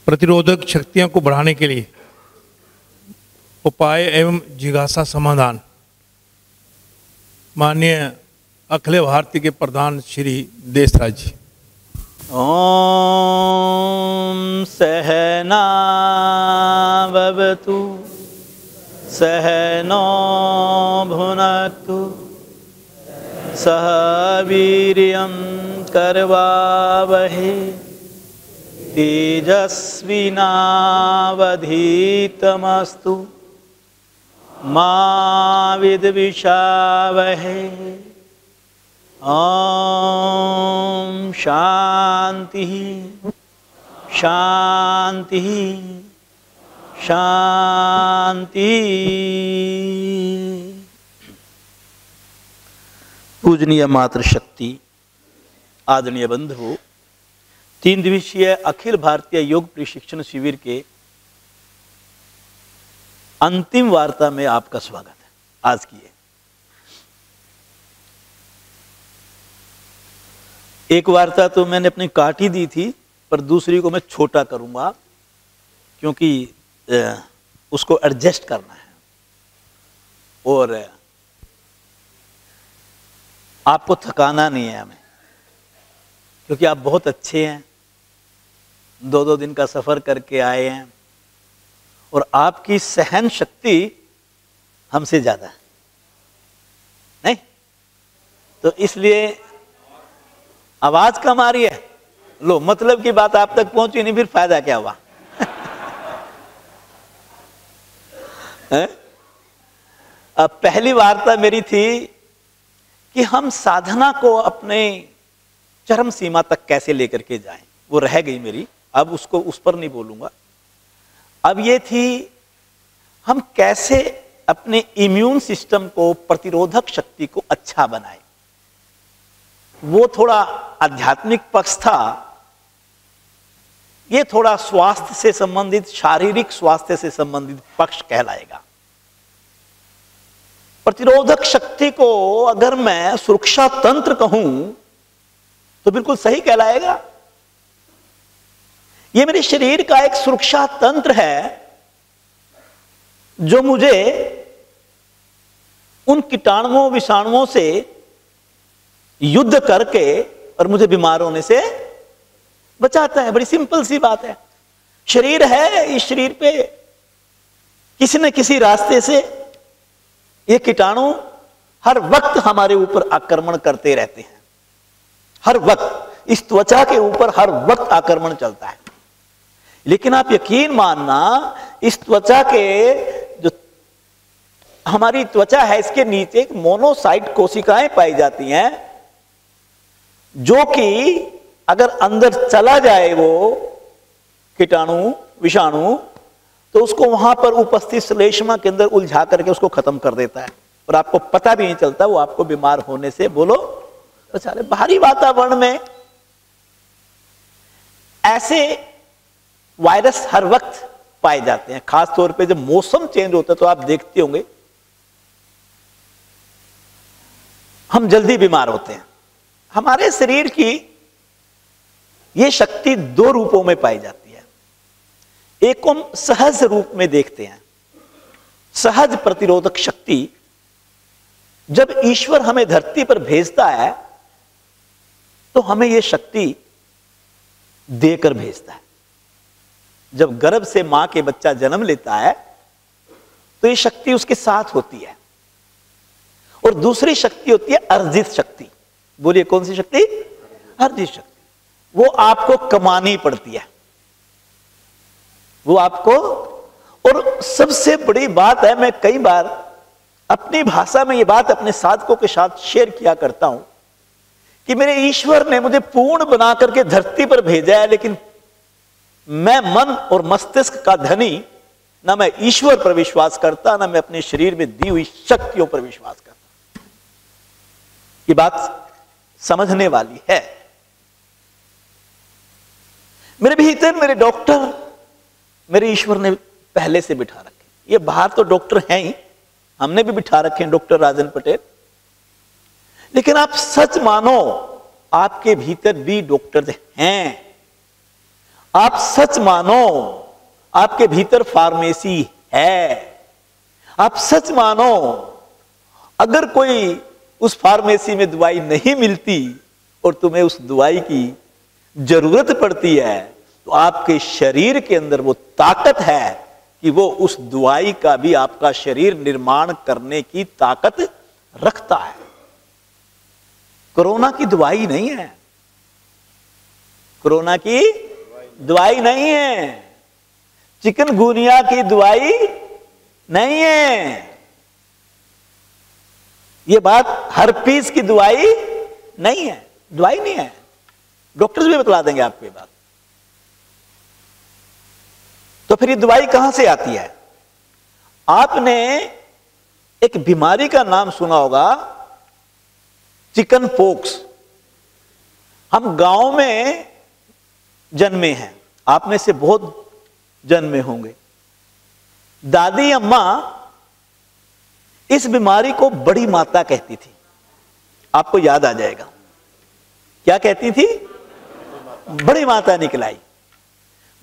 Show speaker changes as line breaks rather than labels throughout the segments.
प्रतिरोधक शक्तियों को बढ़ाने के लिए उपाय एवं जिज्ञासा समाधान माननीय अखिल भारतीय के प्रधान श्री देशराज जी।
ओम सहना भवतु सहनो भुनक्तु सह वीर्यं करवावहै तेजस्विनावधीतमस्तु मा विद्विषावहै। ओम शांति शांति शांति। पूजनीय मातृशक्ति, आदरणीय बंधु, 3 दिवसीय अखिल भारतीय योग प्रशिक्षण शिविर के अंतिम वार्ता में आपका स्वागत है। आज की एक वार्ता तो मैंने अपनी काट ही दी थी, पर दूसरी को मैं छोटा करूंगा क्योंकि उसको एडजस्ट करना है और आपको थकाना नहीं है हमें, क्योंकि आप बहुत अच्छे हैं, 2-2 दिन का सफर करके आए हैं और आपकी सहन शक्ति हमसे ज्यादा है, नहीं? तो इसलिए आवाज कम आ रही है। लो, मतलब की बात आप तक पहुंची नहीं, फिर फायदा क्या हुआ? अब पहली वार्ता मेरी थी कि हम साधना को अपने चरम सीमा तक कैसे लेकर के जाएं, वो रह गई मेरी। अब उसको उस पर नहीं बोलूंगा। अब ये थी हम कैसे अपने इम्यून सिस्टम को, प्रतिरोधक शक्ति को अच्छा बनाएं। वो थोड़ा आध्यात्मिक पक्ष था, ये थोड़ा स्वास्थ्य से संबंधित, शारीरिक स्वास्थ्य से संबंधित पक्ष कहलाएगा। प्रतिरोधक शक्ति को अगर मैं सुरक्षा तंत्र कहूं तो बिल्कुल सही कहलाएगा। ये मेरे शरीर का एक सुरक्षा तंत्र है जो मुझे उन कीटाणुओं विषाणुओं से युद्ध करके और मुझे बीमार होने से बचाता है। बड़ी सिंपल सी बात है। शरीर है, इस शरीर पे किसी न किसी रास्ते से ये कीटाणु हर वक्त हमारे ऊपर आक्रमण करते रहते हैं। हर वक्त इस त्वचा के ऊपर हर वक्त आक्रमण चलता है। लेकिन आप यकीन मानना, इस त्वचा के जो हमारी त्वचा है, इसके नीचे एक मोनोसाइट कोशिकाएं पाई जाती हैं, जो कि अगर अंदर चला जाए वो कीटाणु विषाणु, तो उसको वहां पर उपस्थित श्लेष्मा के अंदर उलझा करके उसको खत्म कर देता है और आपको पता भी नहीं चलता, वो आपको बीमार होने से बोलो बचा ले। बाहरी वातावरण में ऐसे वायरस हर वक्त पाए जाते हैं, खास तौर पे जब मौसम चेंज होता है तो आप देखते होंगे हम जल्दी बीमार होते हैं। हमारे शरीर की यह शक्ति 2 रूपों में पाई जाती है। एक को हम सहज रूप में देखते हैं, सहज प्रतिरोधक शक्ति। जब ईश्वर हमें धरती पर भेजता है तो हमें यह शक्ति देकर भेजता है। जब गर्भ से मां के बच्चा जन्म लेता है तो यह शक्ति उसके साथ होती है। और दूसरी शक्ति होती है अर्जित शक्ति। बोलिए कौन सी शक्ति? अर्जित शक्ति। वो आपको कमानी पड़ती है, वो आपको। और सबसे बड़ी बात है, मैं कई बार अपनी भाषा में ये बात अपने साधकों के साथ शेयर किया करता हूं कि मेरे ईश्वर ने मुझे पूर्ण बना करके धरती पर भेजा है, लेकिन मैं मन और मस्तिष्क का धनी, ना मैं ईश्वर पर विश्वास करता, ना मैं अपने शरीर में दी हुई शक्तियों पर विश्वास करता। ये बात समझने वाली है। मेरे भीतर मेरे डॉक्टर, मेरे ईश्वर ने पहले से बिठा रखे। ये बाहर तो डॉक्टर हैं ही, हमने भी बिठा रखे हैं डॉक्टर राजन पटेल, लेकिन आप सच मानो आपके भीतर भी डॉक्टर हैं। आप सच मानो आपके भीतर फार्मेसी है। आप सच मानो अगर कोई उस फार्मेसी में दवाई नहीं मिलती और तुम्हें उस दवाई की जरूरत पड़ती है, तो आपके शरीर के अंदर वो ताकत है कि वो उस दवाई का भी आपका शरीर निर्माण करने की ताकत रखता है। कोरोना की दवाई नहीं है, कोरोना की दवाई नहीं है, चिकनगुनिया की दवाई नहीं है, ये बात हर्पीस की दवाई नहीं है, दवाई नहीं है। डॉक्टर्स भी बतला देंगे आपको ये बात। तो फिर ये दवाई कहां से आती है? आपने एक बीमारी का नाम सुना होगा, चिकन पॉक्स। हम गांव में जन्मे हैं, आप में से बहुत जन्मे होंगे। दादी अम्मा इस बीमारी को बड़ी माता कहती थी। आपको याद आ जाएगा क्या कहती थी? बड़ी माता निकलाई।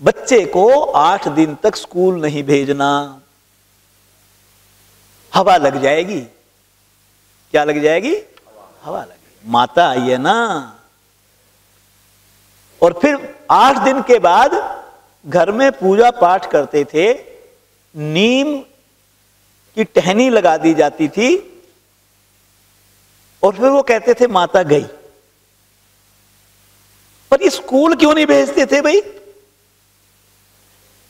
बच्चे को 8 दिन तक स्कूल नहीं भेजना, हवा लग जाएगी। क्या लग जाएगी? हवा लगेगी। माता आई है ना। और फिर 8 दिन के बाद घर में पूजा पाठ करते थे, नीम की टहनी लगा दी जाती थी और फिर वो कहते थे माता गई। पर ये स्कूल क्यों नहीं भेजते थे भाई?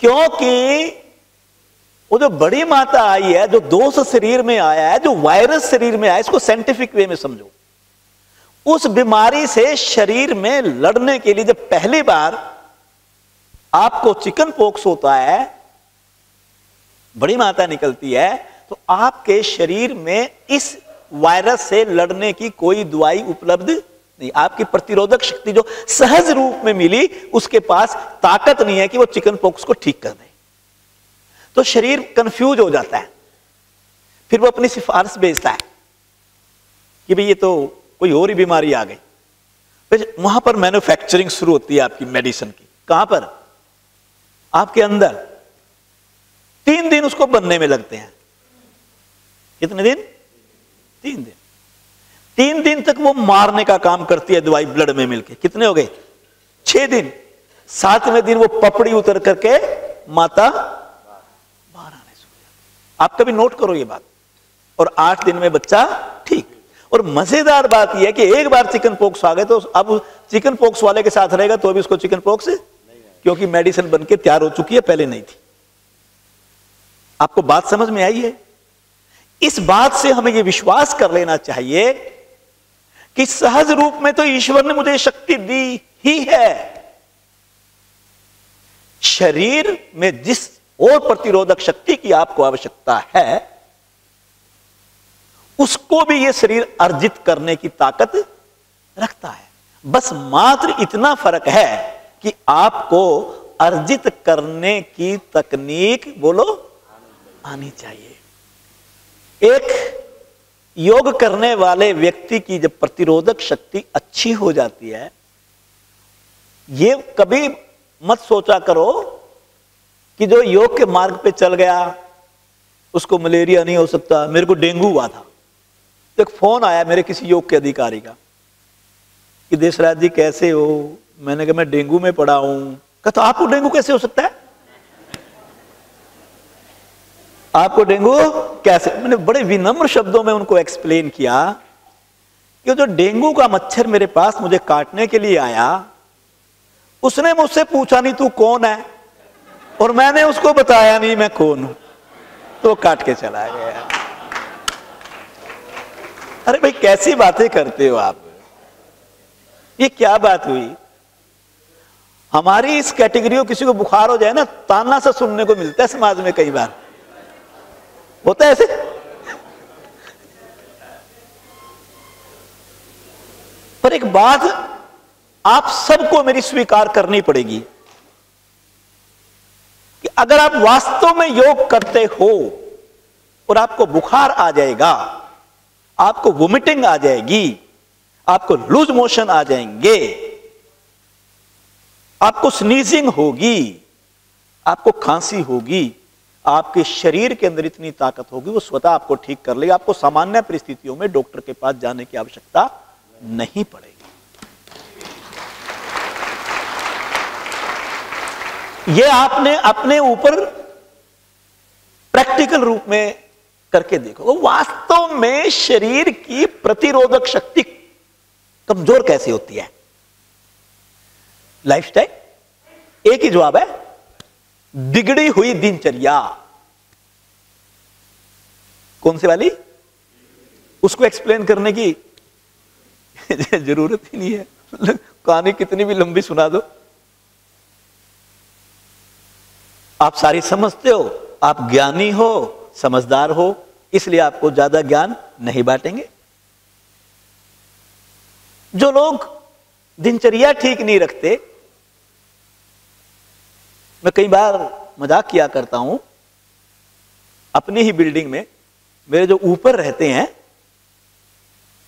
क्योंकि वो जो बड़ी माता आई है, जो दोष शरीर में आया है, जो वायरस शरीर में आया, इसको साइंटिफिक वे में समझो। उस बीमारी से शरीर में लड़ने के लिए जब पहली बार आपको चिकन पॉक्स होता है, बड़ी माता निकलती है, तो आपके शरीर में इस वायरस से लड़ने की कोई दवाई उपलब्ध नहीं। आपकी प्रतिरोधक शक्ति जो सहज रूप में मिली, उसके पास ताकत नहीं है कि वो चिकन पॉक्स को ठीक कर दे। तो शरीर कंफ्यूज हो जाता है। फिर वो अपनी सिफारिश भेजता है कि भाई ये तो कोई और ही बीमारी आ गई। फिर वहां पर मैन्युफैक्चरिंग शुरू होती है आपकी मेडिसिन की। कहां पर? आपके अंदर। 3 दिन उसको बनने में लगते हैं। कितने दिन? 3 दिन। 3 दिन तक वो मारने का काम करती है दवाई ब्लड में मिलके। कितने हो गए? 6 दिन। 7वें दिन वो पपड़ी उतर करके माता बाहर आने से। आप कभी नोट करो ये बात। और 8 दिन में बच्चा ठीक। और मजेदार बात यह है कि एक बार चिकन पॉक्स आ गए तो अब चिकन पॉक्स वाले के साथ रहेगा तो अभी उसको चिकन पॉक्स, क्योंकि मेडिसिन बनके तैयार हो चुकी है, पहले नहीं थी। आपको बात समझ में आई है? इस बात से हमें यह विश्वास कर लेना चाहिए कि सहज रूप में तो ईश्वर ने मुझे शक्ति दी ही है। शरीर में जिस और प्रतिरोधक शक्ति की आपको आवश्यकता है, उसको भी यह शरीर अर्जित करने की ताकत रखता है। बस मात्र इतना फर्क है कि आपको अर्जित करने की तकनीक बोलो आनी चाहिए। एक योग करने वाले व्यक्ति की जब प्रतिरोधक शक्ति अच्छी हो जाती है, ये कभी मत सोचा करो कि जो योग के मार्ग पे चल गया उसको मलेरिया नहीं हो सकता। मेरे को डेंगू हुआ था, तो एक फोन आया मेरे किसी योग के अधिकारी का कि देशराज जी कैसे हो? मैंने कहा मैं डेंगू में पड़ा हूं। कहता आपको डेंगू कैसे हो सकता है? आपको डेंगू कैसे? मैंने बड़े विनम्र शब्दों में उनको एक्सप्लेन किया कि जो डेंगू का मच्छर मेरे पास मुझे काटने के लिए आया, उसने मुझसे पूछा नहीं तू कौन है, और मैंने उसको बताया नहीं मैं कौन हूं, तो काट के चला गया। अरे भाई कैसी बातें करते हो आप? ये क्या बात हुई? हमारी इस कैटेगरी को किसी को बुखार हो जाए ना, ताना से सुनने को मिलता है समाज में। कई बार होता है ऐसे। पर एक बात आप सबको मेरी स्वीकार करनी पड़ेगी कि अगर आप वास्तव में योग करते हो और आपको बुखार आ जाएगा, आपको वोमिटिंग आ जाएगी, आपको लूज मोशन आ जाएंगे, आपको स्नीजिंग होगी, आपको खांसी होगी, आपके शरीर के अंदर इतनी ताकत होगी, वो स्वतः आपको ठीक कर लेगा। आपको सामान्य परिस्थितियों में डॉक्टर के पास जाने की आवश्यकता नहीं पड़ेगी। ये आपने अपने ऊपर प्रैक्टिकल रूप में करके देखो, वास्तव में शरीर की प्रतिरोधक शक्ति कमजोर कैसे होती है। लाइफस्टाइल, एक ही जवाब है, बिगड़ी हुई दिनचर्या। कौन सी वाली? उसको एक्सप्लेन करने की जरूरत ही नहीं है, कहानी कितनी भी लंबी सुना दो, आप सारी समझते हो, आप ज्ञानी हो, समझदार हो, इसलिए आपको ज्यादा ज्ञान नहीं बांटेंगे। जो लोग दिनचर्या ठीक नहीं रखते, मैं कई बार मजाक किया करता हूं, अपनी ही बिल्डिंग में मेरे जो ऊपर रहते हैं,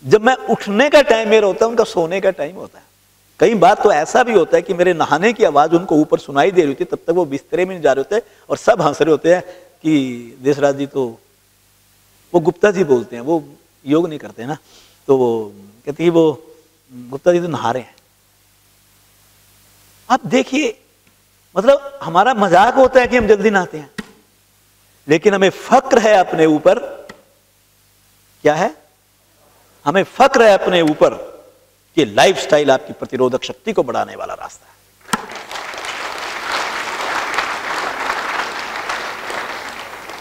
जब मैं उठने का टाइम मेरा होता है, उनका सोने का टाइम होता है। कई बार तो ऐसा भी होता है कि मेरे नहाने की आवाज उनको ऊपर सुनाई दे रही होती है, तब तक वो बिस्तरे में नहीं जा रहे होते और सब हंस रहे होते हैं कि देशराज जी, तो वो गुप्ता जी बोलते हैं, वो योग नहीं करते ना, तो वो कहती है वो गुप्ता जी तो नहा रहे हैं। आप देखिए, मतलब हमारा मजाक होता है कि हम जल्दी नहाते हैं, लेकिन हमें फक्र है अपने ऊपर। क्या है? हमें फक्र है अपने ऊपर कि लाइफस्टाइल आपकी प्रतिरोधक शक्ति को बढ़ाने वाला रास्ता है।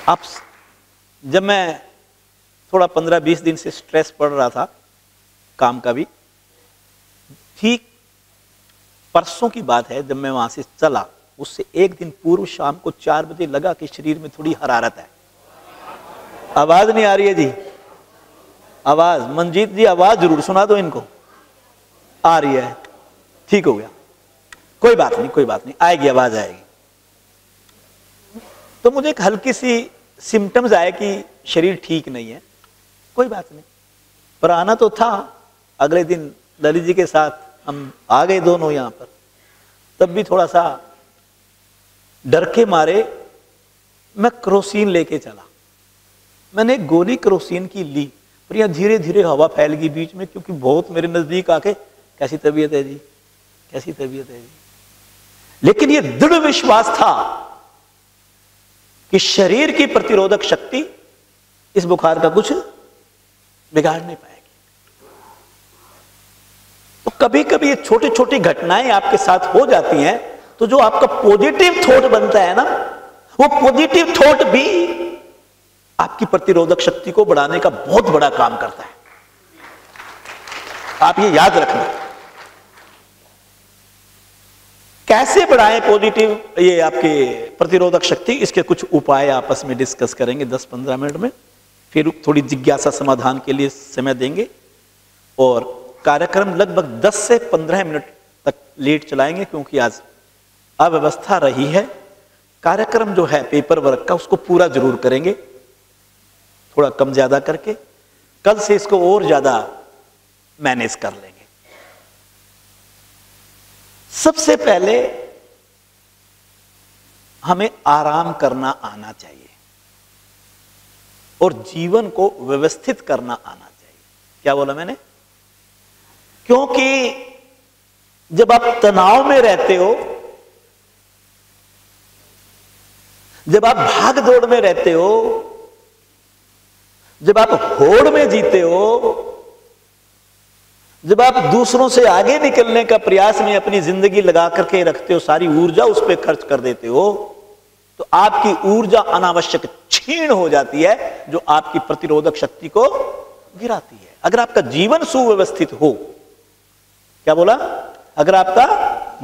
आप, जब मैं थोड़ा 15-20 दिन से स्ट्रेस पड़ रहा था काम का भी, ठीक परसों की बात है, जब मैं वहां से चला, उससे एक दिन पूर्व शाम को 4 बजे लगा कि शरीर में थोड़ी हरारत है। आवाज नहीं आ रही है जी, आवाज, मंजीत जी आवाज जरूर सुना दो इनको। आ रही है, ठीक हो गया, कोई बात नहीं, कोई बात नहीं, आएगी, आवाज आएगी। तो मुझे एक हल्की सी सिम्टम्स आए कि शरीर ठीक नहीं है, कोई बात नहीं, पर आना तो था। अगले दिन ललित जी के साथ हम आ गए दोनों यहां पर, तब भी थोड़ा सा डर के मारे मैं केरोसिन लेके चला। मैंने एक गोली केरोसिन की ली, पर यहां धीरे धीरे हवा फैल गई बीच में, क्योंकि बहुत मेरे नजदीक आके, कैसी तबीयत है जी, कैसी तबीयत है जी। लेकिन यह दृढ़ विश्वास था कि शरीर की प्रतिरोधक शक्ति इस बुखार का कुछ बिगाड़ नहीं पाएगी। तो कभी कभी ये छोटी छोटी घटनाएं आपके साथ हो जाती हैं, तो जो आपका पॉजिटिव थॉट बनता है ना, वो पॉजिटिव थॉट भी आपकी प्रतिरोधक शक्ति को बढ़ाने का बहुत बड़ा काम करता है। आप ये याद रखना। कैसे बढ़ाएं पॉजिटिव ये आपके प्रतिरोधक शक्ति, इसके कुछ उपाय आपस में डिस्कस करेंगे 10-15 मिनट में, फिर थोड़ी जिज्ञासा समाधान के लिए समय देंगे, और कार्यक्रम लगभग 10 से 15 मिनट तक लेट चलाएंगे, क्योंकि आज अव्यवस्था रही है। कार्यक्रम जो है पेपर वर्क का, उसको पूरा जरूर करेंगे, थोड़ा कम ज्यादा करके। कल से इसको और ज्यादा मैनेज कर लेंगे। सबसे पहले हमें आराम करना आना चाहिए और जीवन को व्यवस्थित करना आना चाहिए। क्या बोला मैंने? क्योंकि जब आप तनाव में रहते हो, जब आप भाग दौड़ में रहते हो, जब आप होड़ में जीते हो, जब आप दूसरों से आगे निकलने का प्रयास में अपनी जिंदगी लगा करके रखते हो, सारी ऊर्जा उस पर खर्च कर देते हो, तो आपकी ऊर्जा अनावश्यक क्षीण हो जाती है, जो आपकी प्रतिरोधक शक्ति को गिराती है। अगर आपका जीवन सुव्यवस्थित हो, क्या बोला? अगर आपका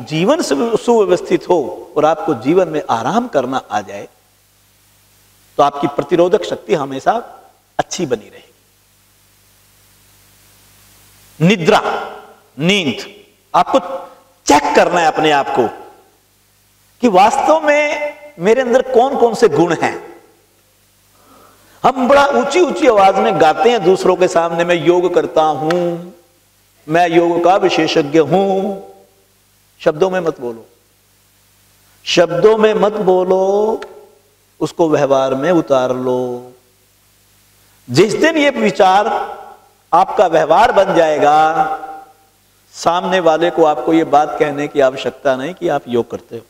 जीवन सुव्यवस्थित हो और आपको जीवन में आराम करना आ जाए, तो आपकी प्रतिरोधक शक्ति हमेशा अच्छी बनी रहेगी। निद्रा, नींद, आपको चेक करना है अपने आप को कि वास्तव में मेरे अंदर कौन कौन से गुण हैं। हम बड़ा ऊंची ऊंची आवाज में गाते हैं दूसरों के सामने, मैं योग करता हूं, मैं योग का विशेषज्ञ हूं। शब्दों में मत बोलो, शब्दों में मत बोलो, उसको व्यवहार में उतार लो। जिस दिन ये विचार आपका व्यवहार बन जाएगा, सामने वाले को आपको ये बात कहने की आवश्यकता नहीं कि आप योग करते हो।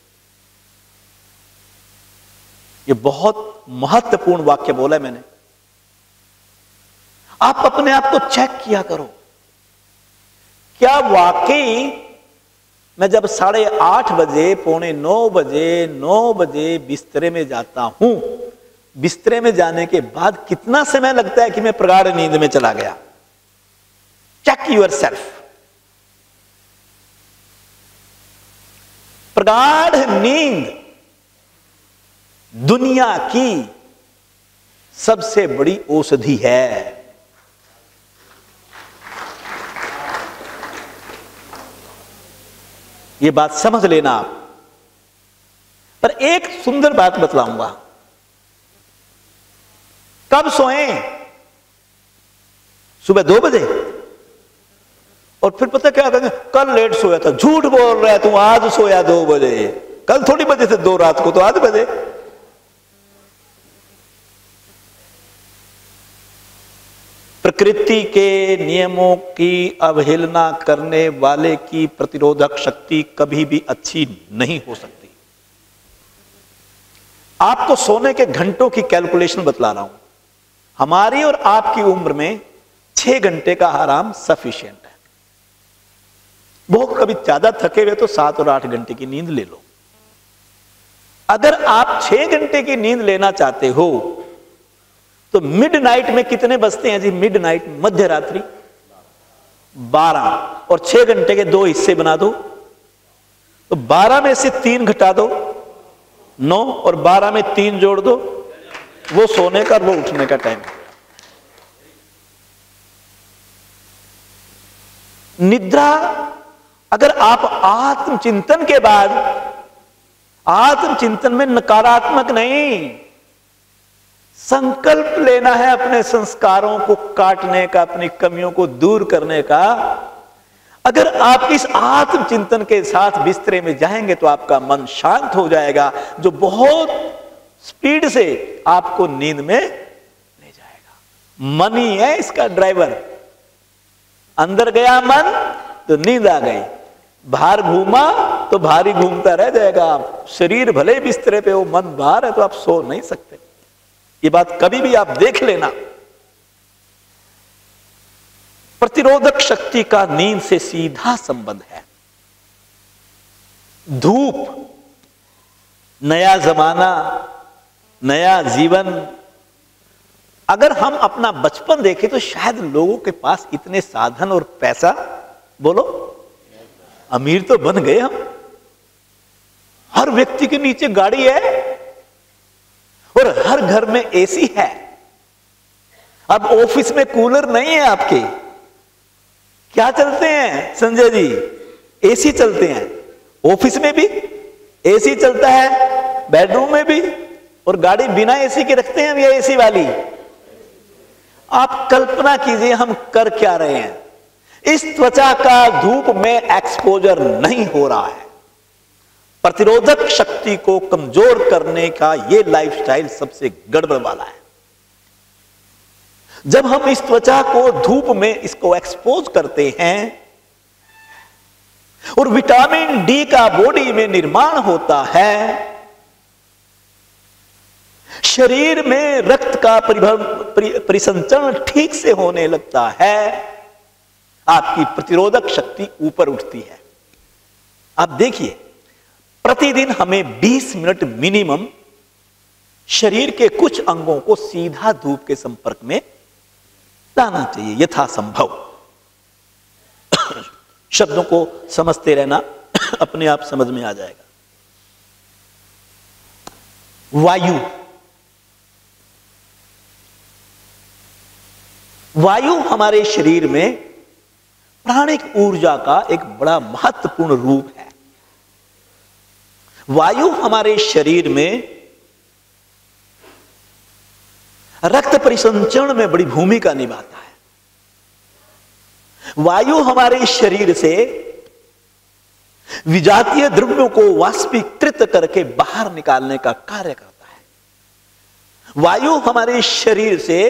ये बहुत महत्वपूर्ण वाक्य बोला है मैंने। आप अपने आप को चेक किया करो, क्या वाकई मैं जब 8:30 बजे, 8:45 9 बजे बिस्तरे में जाता हूं, बिस्तरे में जाने के बाद कितना समय लगता है कि मैं प्रगाढ़ नींद में चला गया? Check yourself. प्रगाढ़ नींद दुनिया की सबसे बड़ी औषधि है। ये बात समझ लेना आप। पर एक सुंदर बात बतलाऊंगा। कब सोएं? सुबह 2 बजे। और फिर पता क्या कहेंगे, कल लेट सोया था। झूठ बोल रहा है तू, आज सोया 2 बजे। कल थोड़ी बजे थे 2 रात को, तो 8 बजे। प्रकृति के नियमों की अवहेलना करने वाले की प्रतिरोधक शक्ति कभी भी अच्छी नहीं हो सकती। आपको सोने के घंटों की कैलकुलेशन बतला रहा हूं। हमारी और आपकी उम्र में 6 घंटे का आराम सफिशिएंट है। बहुत कभी ज्यादा थके हुए तो 7 और 8 घंटे की नींद ले लो। अगर आप 6 घंटे की नींद लेना चाहते हो तो मिडनाइट में कितने बजते हैं जी? मिडनाइट, मध्य रात्रि 12, और 6 घंटे के 2 हिस्से बना दो, तो 12 में से 3 घटा दो, 9, और 12 में 3 जोड़ दो, वो सोने का और वो उठने का टाइम। निद्रा, अगर आप आत्मचिंतन के बाद, आत्मचिंतन में नकारात्मक नहीं, संकल्प लेना है अपने संस्कारों को काटने का, अपनी कमियों को दूर करने का। अगर आप इस आत्मचिंतन के साथ बिस्तरे में जाएंगे तो आपका मन शांत हो जाएगा, जो बहुत स्पीड से आपको नींद में ले जाएगा। मन ही है इसका ड्राइवर। अंदर गया मन तो नींद आ गई, बाहर घूमा तो भारी घूमता रह जाएगा। आप शरीर भले बिस्तरे पे हो, मन बाहर है, तो आप सो नहीं सकते। ये बात कभी भी आप देख लेना। प्रतिरोधक शक्ति का नींद से सीधा संबंध है। धूप, नया जमाना, नया जीवन। अगर हम अपना बचपन देखें तो शायद लोगों के पास इतने साधन और पैसा, बोलो, अमीर तो बन गए हम। हर व्यक्ति के नीचे गाड़ी है और हर घर में एसी है। अब ऑफिस में कूलर नहीं है आपके, क्या चलते हैं संजय जी? एसी चलते हैं। ऑफिस में भी एसी चलता है, बेडरूम में भी, और गाड़ी बिना एसी के रखते हैं या एसी वाली। आप कल्पना कीजिए हम कर क्या रहे हैं। इस त्वचा का धूप में एक्सपोजर नहीं हो रहा है। प्रतिरोधक शक्ति को कमजोर करने का यह लाइफस्टाइल सबसे गड़बड़ वाला है। जब हम इस त्वचा को धूप में इसको एक्सपोज करते हैं और विटामिन डी का बॉडी में निर्माण होता है, शरीर में रक्त का परिसंचरण ठीक से होने लगता है, आपकी प्रतिरोधक शक्ति ऊपर उठती है। आप देखिए, प्रतिदिन हमें 20 मिनट मिनिमम शरीर के कुछ अंगों को सीधा धूप के संपर्क में लाना चाहिए यथासंभव। शब्दों को समझते रहना, अपने आप समझ में आ जाएगा। वायु, वायु हमारे शरीर में प्राणिक ऊर्जा का एक बड़ा महत्वपूर्ण रूप है। वायु हमारे शरीर में रक्त परिसंचरण में बड़ी भूमिका निभाता है। वायु हमारे शरीर से विजातीय द्रव्यों को वाष्पीकृत करके बाहर निकालने का कार्य करता है। वायु हमारे शरीर से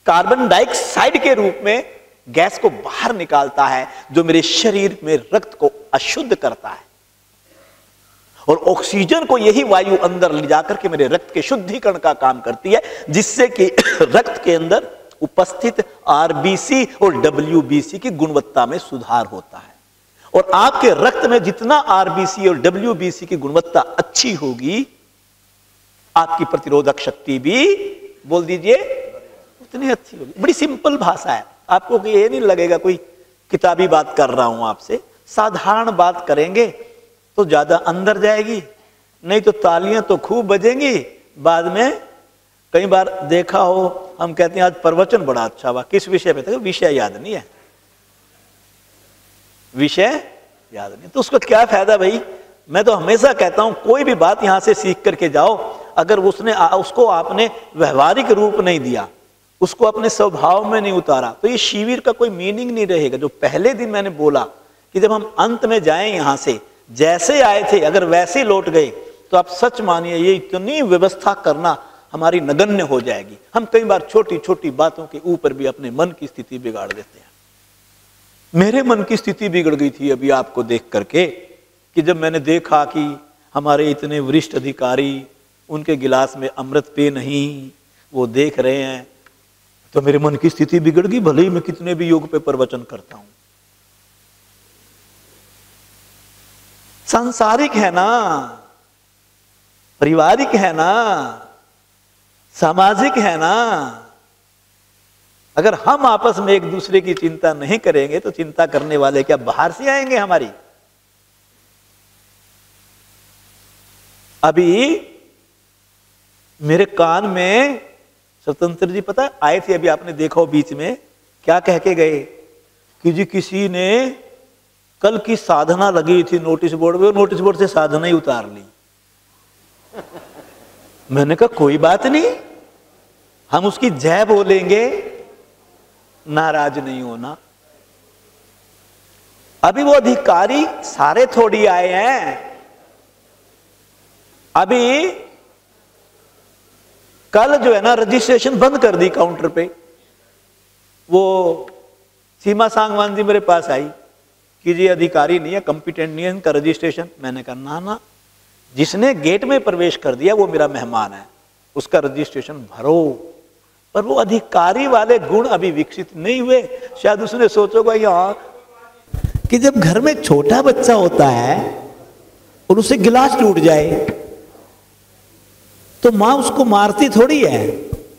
कार्बन डाइऑक्साइड के रूप में गैस को बाहर निकालता है, जो मेरे शरीर में रक्त को अशुद्ध करता है, और ऑक्सीजन को यही वायु अंदर ले जाकर के मेरे रक्त के शुद्धिकरण का काम करती है, जिससे कि रक्त के अंदर उपस्थित आरबीसी और डब्ल्यूबीसी की गुणवत्ता में सुधार होता है। और आपके रक्त में जितना आरबीसी और डब्ल्यूबीसी की गुणवत्ता अच्छी होगी, आपकी प्रतिरोधक शक्ति भी, बोल दीजिए, उतनी अच्छी होगी। बड़ी सिंपल भाषा है, आपको ये नहीं लगेगा कोई किताबी बात कर रहा हूं आपसे। साधारण बात करेंगे तो ज्यादा अंदर जाएगी, नहीं तो तालियां तो खूब बजेंगी, बाद में कई बार देखा हो हम कहते हैं आज प्रवचन बड़ा अच्छा हुआ, किस विषय पे था, विषय याद नहीं है, विषय याद नहीं, तो उसका क्या फायदा भाई। मैं तो हमेशा कहता हूं कोई भी बात यहां से सीख करके जाओ, अगर उसको आपने व्यवहारिक रूप नहीं दिया, उसको अपने स्वभाव में नहीं उतारा, तो ये शिविर का कोई मीनिंग नहीं रहेगा। जो पहले दिन मैंने बोला कि जब हम अंत में जाएं यहां से, जैसे आए थे अगर वैसे लौट गए, तो आप सच मानिए ये इतनी व्यवस्था करना हमारी नगण्य हो जाएगी। हम कई बार छोटी छोटी बातों के ऊपर भी अपने मन की स्थिति बिगाड़ देते हैं। मेरे मन की स्थिति बिगड़ गई थी अभी आपको देख करके, कि जब मैंने देखा कि हमारे इतने वरिष्ठ अधिकारी, उनके गिलास में अमृत पे नहीं, वो देख रहे हैं, तो मेरे मन की स्थिति बिगड़ गई, भले ही मैं कितने भी योग पे प्रवचन करता हूं। सांसारिक है ना, पारिवारिक है ना, सामाजिक है ना। अगर हम आपस में एक दूसरे की चिंता नहीं करेंगे तो चिंता करने वाले क्या बाहर से आएंगे हमारी। अभी मेरे कान में स्वतंत्र जी पता आए थे, अभी आपने देखा हो बीच में, क्या कह के गए कि जी किसी ने कल की साधना लगी थी नोटिस बोर्ड पे, नोटिस बोर्ड से साधना ही उतार ली। मैंने कहा कोई बात नहीं, हम उसकी जय बोलेंगे, नाराज नहीं होना। अभी वो अधिकारी सारे थोड़ी आए हैं, अभी कल जो है ना रजिस्ट्रेशन बंद कर दी काउंटर पे। वो सीमा सांगवान जी मेरे पास आई कि जी अधिकारी नहीं है, कंपिटेंट नहीं है इनका रजिस्ट्रेशन। मैंने कहा ना ना, जिसने गेट में प्रवेश कर दिया वो मेरा मेहमान है, उसका रजिस्ट्रेशन भरो। पर वो अधिकारी वाले गुण अभी विकसित नहीं हुए। शायद उसने सोचोगा यहाँ कि जब घर में छोटा बच्चा होता है और उसे गिलास टूट जाए तो मां उसको मारती थोड़ी है,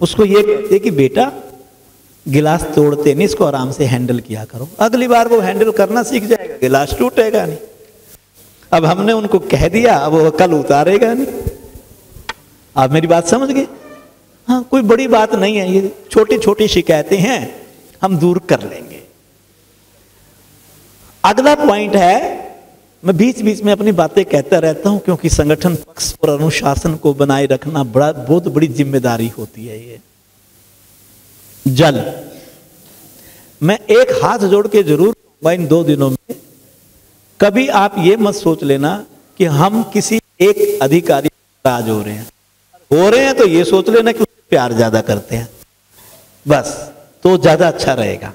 उसको ये कहती है कि बेटा गिलास तोड़ते नहीं, इसको आराम से हैंडल किया करो। अगली बार वो हैंडल करना सीख जाएगा, गिलास टूटेगा नहीं। अब हमने उनको कह दिया, अब वो कल उतारेगा नहीं। आप मेरी बात समझ गए? हाँ, कोई बड़ी बात नहीं है, ये छोटी छोटी शिकायतें हैं, हम दूर कर लेंगे। अगला पॉइंट है, मैं बीच बीच में अपनी बातें कहता रहता हूं क्योंकि संगठन पक्ष और अनुशासन को बनाए रखना बहुत बड़ी जिम्मेदारी होती है। ये जल, मैं एक हाथ जोड़ के जरूर कहूंगा इन 2 दिनों में, कभी आप ये मत सोच लेना कि हम किसी एक अधिकारी नाराज हो रहे हैं तो ये सोच लेना कि उससे प्यार ज्यादा करते हैं, बस तो ज्यादा अच्छा रहेगा।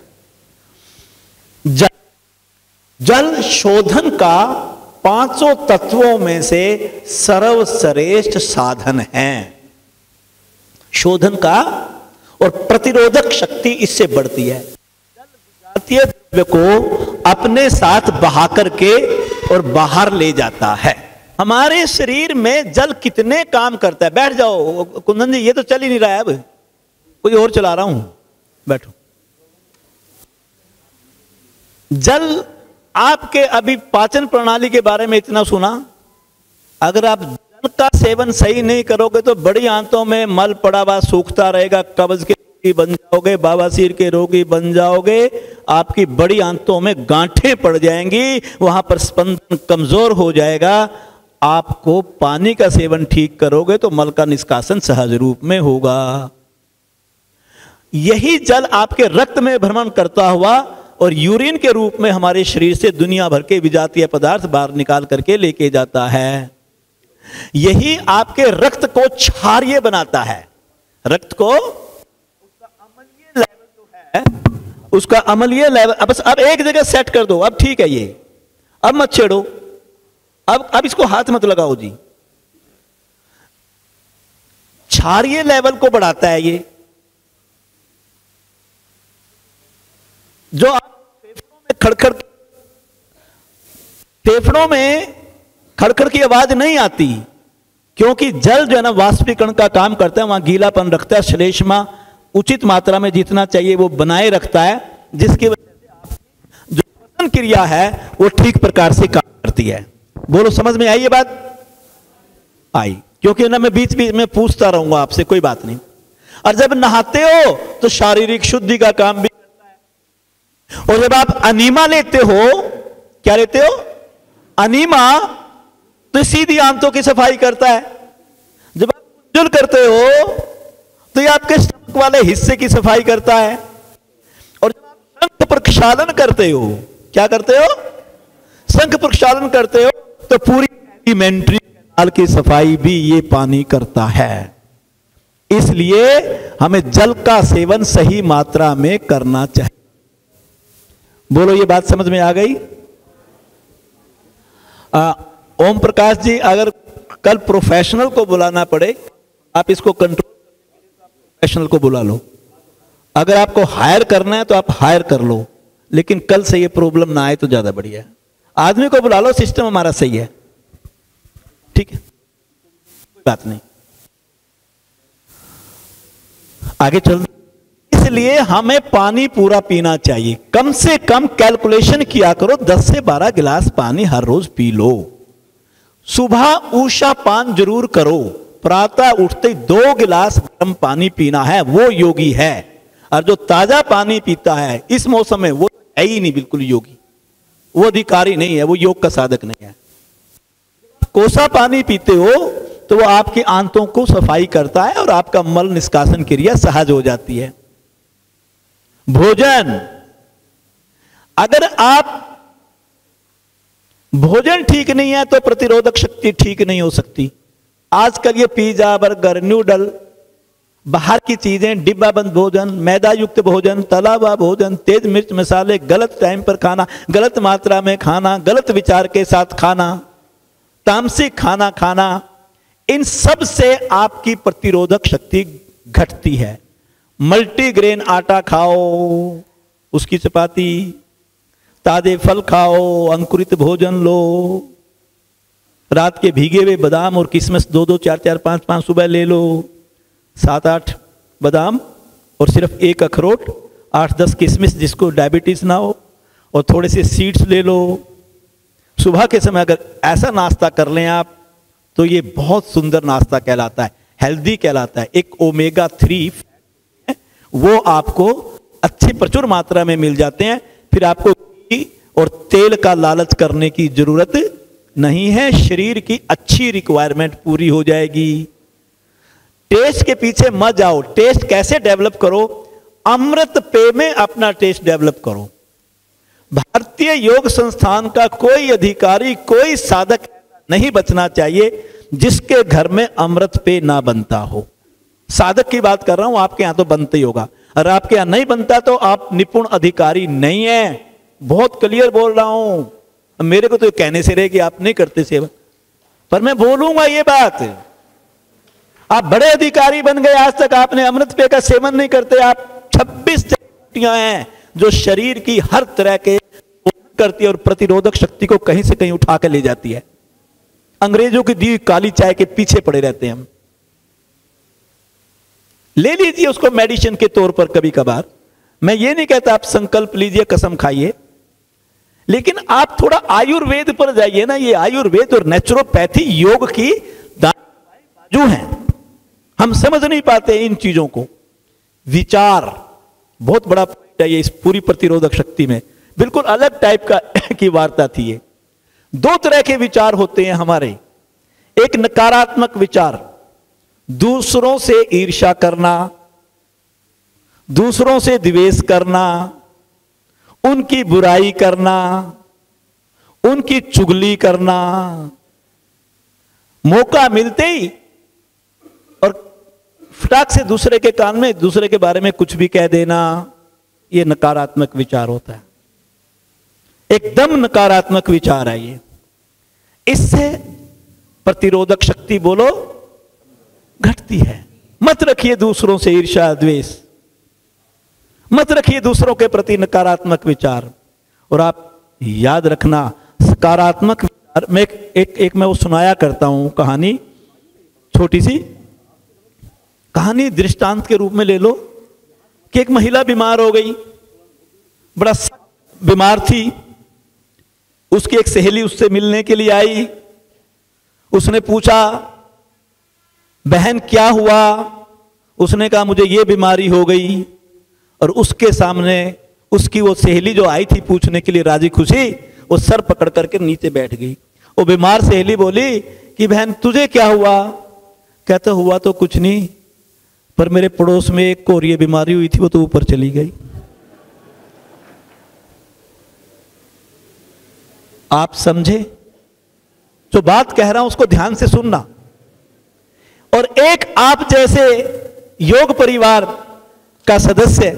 जल शोधन का 5 तत्वों में से सर्वश्रेष्ठ साधन है शोधन का, और प्रतिरोधक शक्ति इससे बढ़ती है। जल विजातीय द्रव्य को अपने साथ बहा करके और बाहर ले जाता है। हमारे शरीर में जल कितने काम करता है। बैठ जाओ कुंदन जी, ये तो चल ही नहीं रहा है, अब कोई और चला रहा हूं, बैठो। जल, आपके अभी पाचन प्रणाली के बारे में इतना सुना, अगर आप जल का सेवन सही नहीं करोगे तो बड़ी आंतों में मल पड़ा हुआ सूखता रहेगा, कब्ज के रोगी बन जाओगे, बवासीर के रोगी बन जाओगे, आपकी बड़ी आंतों में गांठें पड़ जाएंगी, वहां पर स्पंदन कमजोर हो जाएगा। आपको पानी का सेवन ठीक करोगे तो मल का निष्कासन सहज रूप में होगा। यही जल आपके रक्त में भ्रमण करता हुआ और यूरिन के रूप में हमारे शरीर से दुनिया भर के विजातीय पदार्थ बाहर निकाल करके लेके जाता है। यही आपके रक्त को क्षारीय बनाता है। रक्त को उसका अम्लीय लेवल जो है, उसका अम्लीय लेवल अब एक जगह सेट कर दो। अब ठीक है, ये अब मत छेड़ो, अब इसको हाथ मत लगाओ जी। क्षारीय लेवल को बढ़ाता है ये, जो फेफड़ों में खड़खड़ की आवाज नहीं आती, क्योंकि जल जो है ना वाष्पीकरण का काम करता है, वहां गीलापन रखता है, श्लेष्मा उचित मात्रा में जितना चाहिए वो बनाए रखता है, जिसकी वजह से आपकी जो श्वसन क्रिया है वो ठीक प्रकार से काम करती है। बोलो, समझ में आई ये बात? आई, क्योंकि ना मैं बीच बीच में पूछता रहूंगा आपसे, कोई बात नहीं। और जब नहाते हो तो शारीरिक शुद्धि का काम भी करता है। और जब आप अनीमा लेते हो, क्या लेते हो? अनीमा, तो सीधी आंतों की सफाई करता है। जब आप कुंजल करते हो तो ये आपके स्टमक वाले हिस्से की सफाई करता है। और जब आप शंख प्रक्षालन करते हो, क्या करते हो? शंख प्रक्षालन करते हो, तो पूरी एलिमेंट्री कैनाल की सफाई भी ये पानी करता है। इसलिए हमें जल का सेवन सही मात्रा में करना चाहिए। बोलो, ये बात समझ में आ गई? ओम प्रकाश जी, अगर कल प्रोफेशनल को बुलाना पड़े, आप इसको कंट्रोल प्रोफेशनल को बुला लो। अगर आपको हायर करना है तो आप हायर कर लो, लेकिन कल से ये प्रॉब्लम ना आए तो ज्यादा बढ़िया है। आदमी को बुला लो, सिस्टम हमारा सही है, ठीक है, कोई बात नहीं। आगे चल। इसलिए हमें पानी पूरा पीना चाहिए। कम से कम कैलकुलेशन किया करो, 10 से 12 गिलास पानी हर रोज पी लो। सुबह ऊषा पान जरूर करो। प्रातः उठते 2 गिलास गर्म पानी पीना है, वो योगी है। और जो ताजा पानी पीता है इस मौसम में, वो है ही नहीं बिल्कुल योगी, वो अधिकारी नहीं है, वो योग का साधक नहीं है। कोसा पानी पीते हो तो वो आपकी आंतों को सफाई करता है और आपका मल निष्कासन क्रिया सहज हो जाती है। भोजन, अगर आप भोजन ठीक नहीं है तो प्रतिरोधक शक्ति ठीक नहीं हो सकती। आजकल ये पिज्जा, बर्गर, नूडल, बाहर की चीजें, डिब्बा बंद भोजन, मैदा युक्त भोजन, तला हुआ भोजन, तेज मिर्च मसाले, गलत टाइम पर खाना, गलत मात्रा में खाना, गलत विचार के साथ खाना, तामसिक खाना खाना, इन सब से आपकी प्रतिरोधक शक्ति घटती है। मल्टीग्रेन आटा खाओ, उसकी चपाती, ताजे फल खाओ, अंकुरित भोजन लो, रात के भीगे हुए बादाम और किशमिश 2-2, 4-4, 5-5 सुबह ले लो, 7-8 बादाम और सिर्फ 1 अखरोट, 8-10 किशमिश जिसको डायबिटीज ना हो, और थोड़े से सीड्स ले लो। सुबह के समय अगर ऐसा नाश्ता कर लें आप, तो ये बहुत सुंदर नाश्ता कहलाता है, हेल्दी कहलाता है। एक ओमेगा 3 वो आपको अच्छी प्रचुर मात्रा में मिल जाते हैं। फिर आपको घी और तेल का लालच करने की जरूरत नहीं है, शरीर की अच्छी रिक्वायरमेंट पूरी हो जाएगी। टेस्ट के पीछे मत जाओ। टेस्ट कैसे डेवलप करो? अमृत पेय में अपना टेस्ट डेवलप करो। भारतीय योग संस्थान का कोई अधिकारी, कोई साधक नहीं बचना चाहिए जिसके घर में अमृत पेय ना बनता हो। साधक की बात कर रहा हूं, आपके यहां तो बनते ही होगा। और आपके यहां नहीं बनता तो आप निपुण अधिकारी नहीं है। बहुत क्लियर बोल रहा हूं। मेरे को तो कहने से रहे कि आप नहीं करते सेवा, पर मैं बोलूंगा ये बात। आप बड़े अधिकारी बन गए, आज तक आपने अमृत पेय का सेवन नहीं करते। आप 26 जड़ियां हैं जो शरीर की हर तरह के करती है और प्रतिरोधक शक्ति को कहीं से कहीं उठा के ले जाती है। अंग्रेजों की दी काली चाय के पीछे पड़े रहते हैं हम। ले लीजिए उसको मेडिसिन के तौर पर कभी कभार। मैं ये नहीं कहता आप संकल्प लीजिए, कसम खाइए, लेकिन आप थोड़ा आयुर्वेद पर जाइए ना। ये आयुर्वेद और नेचुरोपैथी योग की बाजू हैं। हम समझ नहीं पाते इन चीजों को। विचार बहुत बड़ा पॉइंट है ये इस पूरी प्रतिरोधक शक्ति में। बिल्कुल अलग टाइप का की वार्ता थी ये। 2 तरह के विचार होते हैं हमारे। एक नकारात्मक विचार, दूसरों से ईर्ष्या करना, दूसरों से द्वेष करना, उनकी बुराई करना, उनकी चुगली करना, मौका मिलते ही और फटाक से दूसरे के कान में दूसरे के बारे में कुछ भी कह देना, यह नकारात्मक विचार होता है। एकदम नकारात्मक विचार है ये। इससे प्रतिरोधक शक्ति बोलो घटती है। मत रखिए दूसरों से ईर्ष्या द्वेष, मत रखिए दूसरों के प्रति नकारात्मक विचार। और आप याद रखना, सकारात्मक विचार में एक मैं वो सुनाया करता हूं कहानी, छोटी सी कहानी दृष्टांत के रूप में ले लो कि एक महिला बीमार हो गई, बड़ा बीमार थी। उसकी एक सहेली उससे मिलने के लिए आई। उसने पूछा, बहन क्या हुआ? उसने कहा, मुझे ये बीमारी हो गई। और उसके सामने उसकी वो सहेली जो आई थी पूछने के लिए राजी खुशी, वो सर पकड़ करके नीचे बैठ गई। वो बीमार सहेली बोली कि बहन तुझे क्या हुआ? कहता, हुआ तो कुछ नहीं, पर मेरे पड़ोस में एक को और ये बीमारी हुई थी, वो तो ऊपर चली गई। आप समझे? जो बात कह रहा हूं उसको ध्यान से सुनना। और एक आप जैसे योग परिवार का सदस्य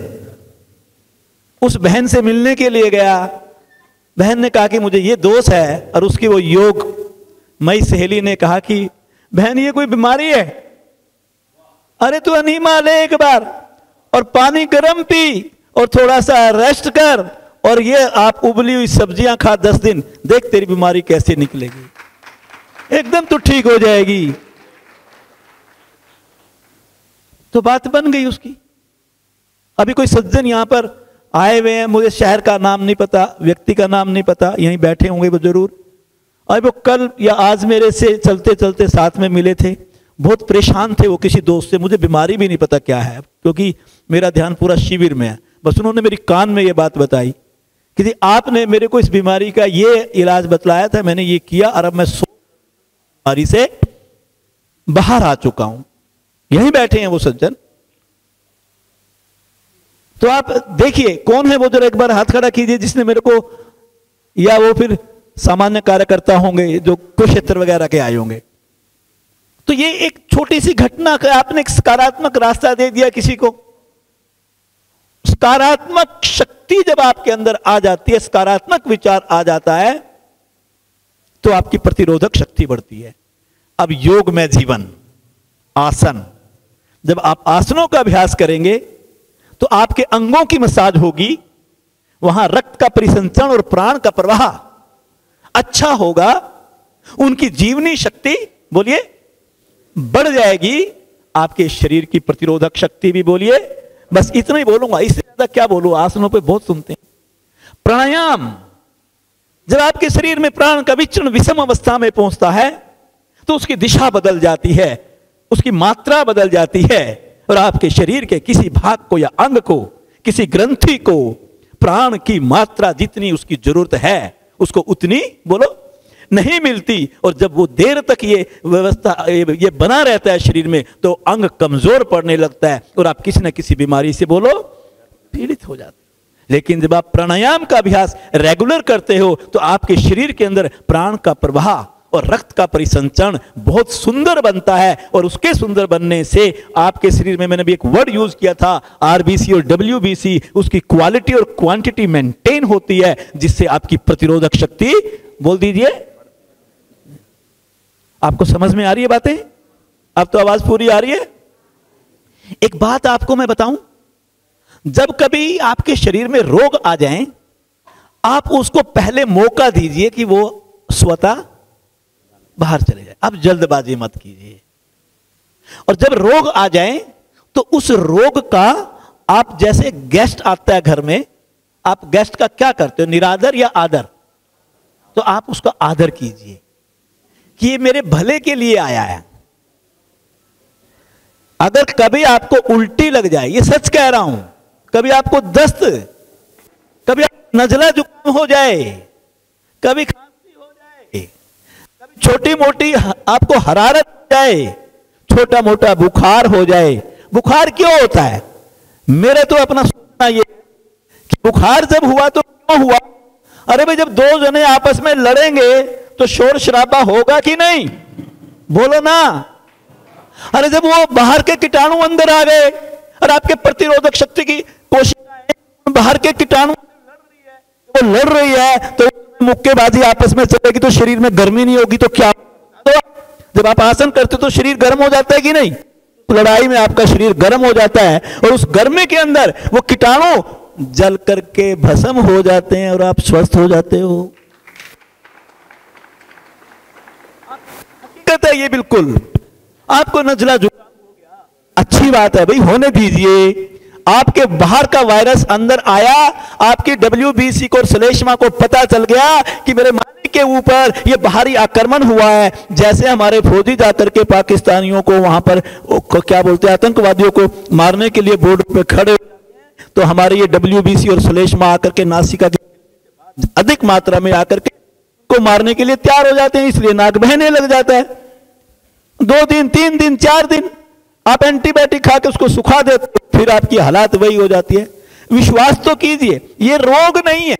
उस बहन से मिलने के लिए गया। बहन ने कहा कि मुझे ये दोष है, और उसकी वो योग मई सहेली ने कहा कि बहन ये कोई बीमारी है? अरे तू अनीमा ले एक बार, और पानी गर्म पी, और थोड़ा सा रेस्ट कर, और ये आप उबली हुई सब्जियां खा 10 दिन, देख तेरी बीमारी कैसे निकलेगी, एकदम तो ठीक हो जाएगी। तो बात बन गई उसकी। अभी कोई सज्जन यहां पर आए हुए हैं, मुझे शहर का नाम नहीं पता, व्यक्ति का नाम नहीं पता, यहीं बैठे होंगे वो जरूर। अभी वो कल या आज मेरे से चलते चलते साथ में मिले थे, बहुत परेशान थे वो किसी दोस्त से। मुझे बीमारी भी नहीं पता क्या है, क्योंकि मेरा ध्यान पूरा शिविर में है। बस उन्होंने मेरी कान में ये बात बताई कि आपने मेरे को इस बीमारी का ये इलाज बतलाया था, मैंने ये किया, और अब मैं बीमारी से बाहर आ चुका हूं। यहीं बैठे हैं वो सज्जन। तो आप देखिए कौन है वो, जरा एक बार हाथ खड़ा कीजिए जिसने मेरे को, या वो फिर सामान्य कार्यकर्ता होंगे जो कुरुक्षेत्र वगैरह के आए होंगे। तो ये एक छोटी सी घटना का आपने एक सकारात्मक रास्ता दे दिया किसी को। सकारात्मक शक्ति जब आपके अंदर आ जाती है, सकारात्मक विचार आ जाता है, तो आपकी प्रतिरोधक शक्ति बढ़ती है। अब योग में जीवन, आसन, जब आप आसनों का अभ्यास करेंगे तो आपके अंगों की मसाज होगी, वहां रक्त का परिसंचरण और प्राण का प्रवाह अच्छा होगा, उनकी जीवनी शक्ति बोलिए बढ़ जाएगी, आपके शरीर की प्रतिरोधक शक्ति भी बोलिए। बस इतना ही बोलूंगा, इससे ज्यादा क्या बोलूं, आसनों पे बहुत सुनते हैं। प्राणायाम, जब आपके शरीर में प्राण का विचरण विषम अवस्था में पहुंचता है तो उसकी दिशा बदल जाती है, उसकी मात्रा बदल जाती है, और आपके शरीर के किसी भाग को या अंग को, किसी ग्रंथि को प्राण की मात्रा जितनी उसकी जरूरत है उसको उतनी बोलो नहीं मिलती। और जब वो देर तक ये व्यवस्था ये बना रहता है शरीर में, तो अंग कमजोर पड़ने लगता है और आप किसी न किसी बीमारी से बोलो पीड़ित हो जाते। लेकिन जब आप प्राणायाम का अभ्यास रेगुलर करते हो तो आपके शरीर के अंदर प्राण का प्रवाह और रक्त का परिसंचरण बहुत सुंदर बनता है, और उसके सुंदर बनने से आपके शरीर में, मैंने भी एक वर्ड यूज किया था आरबीसी और डब्ल्यूबीसी, उसकी क्वालिटी और क्वांटिटी मेंटेन होती है, जिससे आपकी प्रतिरोधक शक्ति, बोल दीजिए, आपको समझ में आ रही है बातें? अब तो आवाज पूरी आ रही है। एक बात आपको मैं बताऊं, जब कभी आपके शरीर में रोग आ जाएं, आप उसको पहले मौका दीजिए कि वो स्वतः बाहर चले जाए। अब जल्दबाजी मत कीजिए। और जब रोग आ जाए तो उस रोग का, आप जैसे गेस्ट आता है घर में, आप गेस्ट का क्या करते हो, निरादर या आदर? तो आप उसका आदर कीजिए कि ये मेरे भले के लिए आया है। अगर कभी आपको उल्टी लग जाए, ये सच कह रहा हूं, कभी आपको दस्त, कभी नजला जुकाम हो जाए, कभी खांसी हो जाए, कभी छोटी मोटी आपको हरारत हो जाए, छोटा मोटा बुखार हो जाए। बुखार क्यों होता है? मेरे तो अपना सोचना ये बुखार जब हुआ तो क्यों हुआ? अरे भाई, जब दो जने आपस में लड़ेंगे तो शोर शराबा होगा कि नहीं? बोलो ना। अरे जब वो बाहर के कीटाणु अंदर आ गए और आपके प्रतिरोधक शक्ति की कोशिकाएं बाहर के कीटाणु वो लड़ रही है तो मुक्केबाजी आपस में चलेगी तो शरीर में गर्मी नहीं होगी तो क्या? तो जब आप आसन करते हो तो शरीर गर्म हो जाता है कि नहीं? लड़ाई में आपका शरीर गर्म हो जाता है और उस गर्मी के अंदर वो कीटाणु जल करके भस्म हो जाते हैं और आप स्वस्थ हो जाते हो। हकीकत है ये, बिल्कुल। आपको नजला जुकाम हो गया, अच्छी बात है भाई, होने दीजिए। आपके बाहर का वायरस अंदर आया, आपकी WBC को और श्लेष्मा को पता चल गया कि मेरे मालिक के ऊपर ये बाहरी आक्रमण हुआ है। जैसे हमारे फौजी जाकर के पाकिस्तानियों को वहां पर क्या बोलते हैं, आतंकवादियों को मारने के लिए बॉर्डर पे खड़े, तो हमारे ये WBC और श्लेष्मा आकर के नासिका के अधिक मात्रा में आकर के को मारने के लिए तैयार हो जाते हैं, इसलिए नाक बहने लग जाता है। 2 दिन 3 दिन 4 दिन आप एंटीबायोटिक खा के उसको सुखा देते, फिर आपकी हालात वही हो जाती है। विश्वास तो कीजिए, ये रोग नहीं है।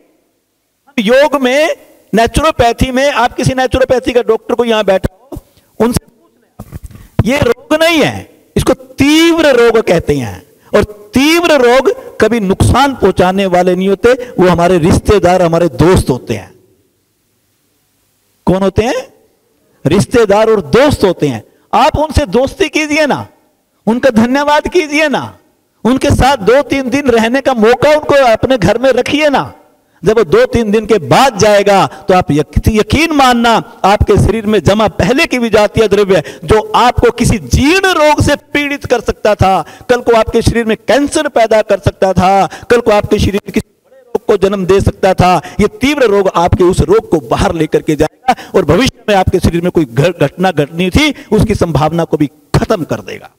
योग में, नेचुरोपैथी में, आप किसी नेचुरोपैथी का डॉक्टर को यहां बैठा हो, उनसे पूछ लें, ये रोग नहीं है, इसको तीव्र रोग कहते हैं। और तीव्र रोग कभी नुकसान पहुंचाने वाले नहीं होते, वो हमारे रिश्तेदार, हमारे दोस्त होते हैं। कौन होते हैं? रिश्तेदार और दोस्त होते हैं। आप उनसे दोस्ती कीजिए ना, उनका धन्यवाद कीजिए ना, उनके साथ 2-3 दिन रहने का मौका उनको अपने घर में रखिए ना। जब वो 2-3 दिन के बाद जाएगा तो आप यकीन मानना, आपके शरीर में जमा पहले की विजातीय द्रव्य जो आपको किसी जीर्ण रोग से पीड़ित कर सकता था, कल को आपके शरीर में कैंसर पैदा कर सकता था, कल को आपके शरीर में किसी बड़े रोग को जन्म दे सकता था, ये तीव्र रोग आपके उस रोग को बाहर लेकर के जाएगा और भविष्य में आपके शरीर में कोई घटना घटनी थी उसकी संभावना को भी खत्म कर देगा।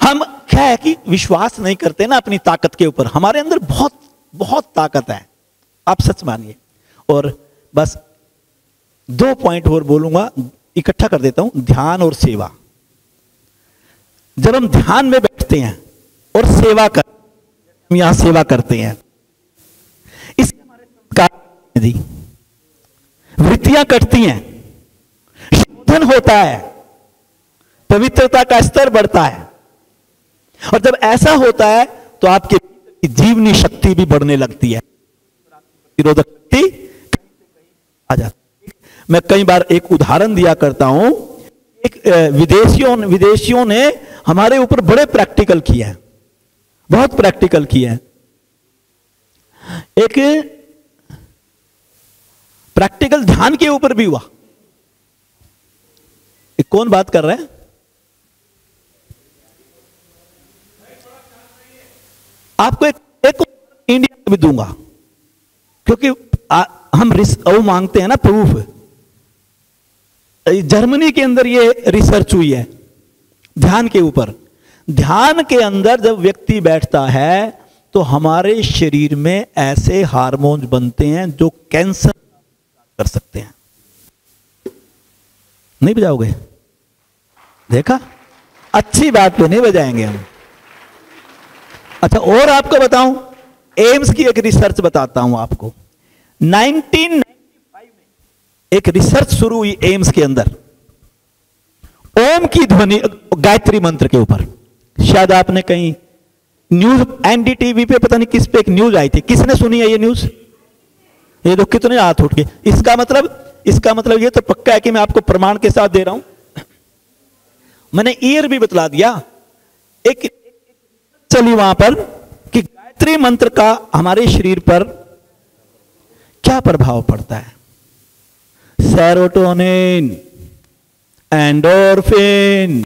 हम क्या है कि विश्वास नहीं करते ना अपनी ताकत के ऊपर। हमारे अंदर बहुत बहुत ताकत है, आप सच मानिए। और बस 2 पॉइंट और बोलूंगा, इकट्ठा कर देता हूं, ध्यान और सेवा। जब हम ध्यान में बैठते हैं और सेवा करते हैं, हम यहां सेवा करते हैं, इससे हमारे संस्कार जी वृत्तियां कटती हैं, शोधन होता है, पवित्रता का स्तर बढ़ता है। और जब ऐसा होता है तो आपकी जीवनी शक्ति भी बढ़ने लगती है, प्रतिरोधक शक्ति आ जाती है। मैं कई बार एक उदाहरण दिया करता हूं, एक विदेशियों ने हमारे ऊपर बड़े प्रैक्टिकल किए हैं, बहुत प्रैक्टिकल किए हैं। एक प्रैक्टिकल ध्यान के ऊपर भी हुआ। कौन बात कर रहे हैं? आपको एक इंडिया में भी दूंगा, क्योंकि हम वो मांगते हैं ना प्रूफ। जर्मनी के अंदर ये रिसर्च हुई है ध्यान के ऊपर। ध्यान के अंदर जब व्यक्ति बैठता है तो हमारे शरीर में ऐसे हार्मोन्स बनते हैं जो कैंसर कर सकते हैं। नहीं बजाओगे? देखा, अच्छी बात पे नहीं बजाएंगे हम। अच्छा, और आपको बताऊं, एम्स की एक रिसर्च बताता हूं आपको। 1995 में एक रिसर्च शुरू हुई एम्स के अंदर, ओम की ध्वनि, गायत्री मंत्र के ऊपर। शायद आपने कहीं न्यूज, NDTV पे, पता नहीं किस पे एक न्यूज आई थी। किसने सुनी है ये न्यूज? ये तो कितने हाथ उठ के। इसका मतलब ये तो पक्का है कि मैं आपको प्रमाण के साथ दे रहा हूं। मैंने ईयर भी बतला दिया। एक चली वहां पर कि गायत्री मंत्र का हमारे शरीर पर क्या प्रभाव पड़ता है। Serotonin, endorphin,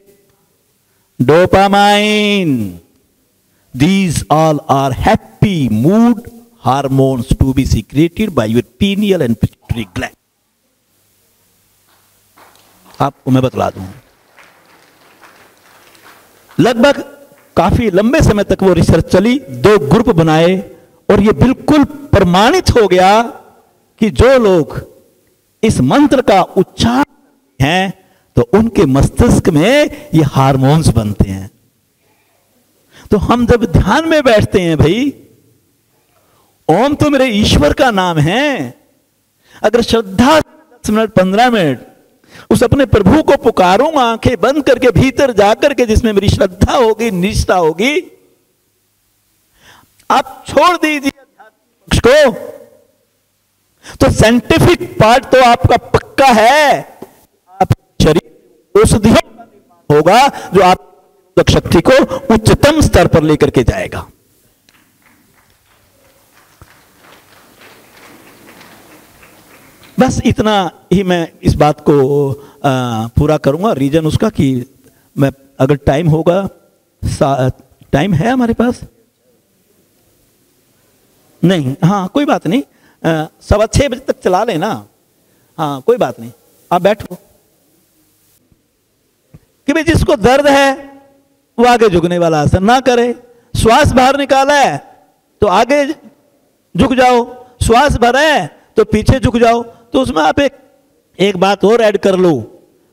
dopamine, these all are happy mood hormones to be secreted by your pineal and pituitary gland. आपको मैं बतला दूं, लगभग काफी लंबे समय तक वो रिसर्च चली, 2 ग्रुप बनाए और ये बिल्कुल प्रमाणित हो गया कि जो लोग इस मंत्र का उच्चारण हैं तो उनके मस्तिष्क में ये हार्मोन्स बनते हैं। तो हम जब ध्यान में बैठते हैं भाई, ओम तो मेरे ईश्वर का नाम है, अगर श्रद्धा 10 मिनट 15 मिनट उस अपने प्रभु को पुकारूंगा आंखें बंद करके, भीतर जाकर के, जिसमें मेरी श्रद्धा होगी, निष्ठा होगी, आप छोड़ दीजिए अध्यात्म को, तो साइंटिफिक पार्ट तो आपका पक्का है, आप शरीर औषधियों का निर्माण होगा जो आप शक्ति को उच्चतम स्तर पर लेकर के जाएगा। बस इतना ही मैं इस बात को पूरा करूंगा। रीजन उसका कि मैं, अगर टाइम होगा, टाइम है हमारे पास नहीं, हाँ कोई बात नहीं, 6:15 बजे तक चला लेना, हाँ कोई बात नहीं, आप बैठो। कि भाई जिसको दर्द है वो आगे झुकने वाला आसन ना करे, श्वास बाहर निकाला है तो आगे झुक जाओ, श्वास भरा है तो पीछे झुक जाओ। तो उसमें आप एक बात और ऐड कर लो,